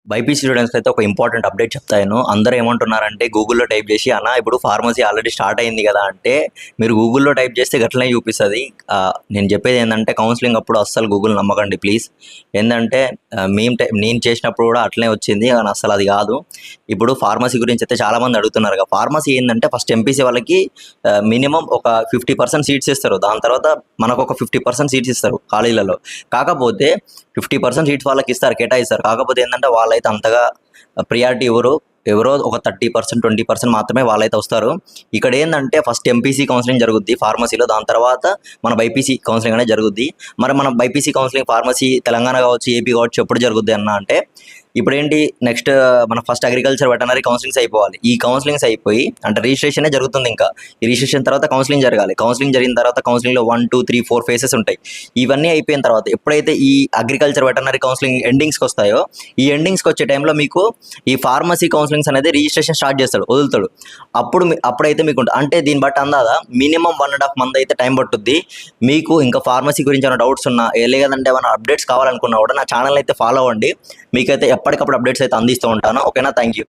BiPC స్టూడెంట్స్‌కి అయితే ఒక ఇంపార్టెంట్ అప్డేట్ చెప్తాను. అందరూ ఏమంటున్నారంటే గూగుల్‌లో టైప్ చేసి అన్న ఇప్పుడు ఫార్మసీ ఆల్రెడీ స్టార్ట్ అయింది కదా! అంటే మీరు గూగుల్‌లో టైప్ చేస్తే గట్లనే చూపిస్తది. నేను చెప్పేది ఏందంటే కౌన్సెలింగ్ అప్పుడు అస్సలు గూగుల్ నమ్మకండి ప్లీజ్. ఏందంటే నేను చేసినప్పుడు కూడా అట్లనే వచ్చింది. కానీ అస్సలు అది కాదు. ఇప్పుడు ఫార్మసీ గురించి అయితే చాలామంది అడుగుతున్నారు కదా! ఫార్మసీ ఏందంటే ఫస్ట్ ఎంపీసీ వాళ్ళకి మినిమమ్ ఒక 50% సీట్స్ ఇస్తారు. దాని తర్వాత మనకు ఒక 50% సీట్స్ ఇస్తారు కాలేజీలలో. కాకపోతే 50% సీట్స్ వాళ్ళకి ఇస్తారు, కేటాయిస్తారు. కాకపోతే ఏంటంటే వాళ్ళైతే అంతగా ప్రియారిటీ ఇవ్వరు. ఎవరో ఒక 30%, 20% మాత్రమే వాళ్ళైతే వస్తారు. ఇక్కడ ఏందంటే ఫస్ట్ ఎంపీసీ కౌన్సిలింగ్ జరుగుద్ది ఫార్మసీలో. దాని తర్వాత మన బైపీసీ కౌన్సిలింగ్ అనేది జరుగుద్ది. మరి మన బైపీసీ కౌన్సిలింగ్ ఫార్మసీ తెలంగాణ కావచ్చు, ఏపీ కావచ్చు ఎప్పుడు జరుగుద్ది అన్న అంటే ఇప్పుడేంటి నెక్స్ట్ మన ఫస్ట్ అగ్రికల్చర్ వెటనరీ కౌన్సిలింగ్స్ అయిపోవాలి. ఈ కౌన్సిలింగ్స్ అయిపోయి అంటే రిజిస్ట్రేషనే జరుగుతుంది ఇంకా. ఈ రిజిస్ట్రేషన్ తర్వాత కౌన్సిలింగ్ జరగాలి. కౌన్సిలింగ్ జరిగిన తర్వాత కౌన్సిలింగ్‌లో 1, 2, 3, 4 ఫేసెస్ ఉంటాయి. ఇవన్నీ అయిపోయిన తర్వాత ఎప్పుడైతే ఈ అగ్రికల్చర్ వెటనరీ కౌన్సిలింగ్ ఎండింగ్స్‌కి వస్తాయో, ఈ ఎండింగ్స్‌కి వచ్చే టైంలో మీకు ఈ ఫార్మసీ కౌన్సిలింగ్స్ అనేది రిజిస్ట్రేషన్ స్టార్ట్ చేస్తాడు, వదులుతాడు. అప్పుడైతే మీకు అంటే దీన్ని బట్టి అందాదా మినిమమ్ 1.5 మంత్ అయితే టైం పట్టుద్ది. మీకు ఇంకా ఫార్మసీ గురించి ఏమైనా డౌట్స్ ఉన్నా లేదంటే ఏమైనా అప్డేట్స్ కావాలనుకున్నా కూడా నా ఛానల్ అయితే ఫాలో అవ్వండి. మీకైతే ఎప్పటికప్పుడు అప్డేట్స్ అయితే అందిస్తూ ఉంటాను. ఓకేనా? Thank you.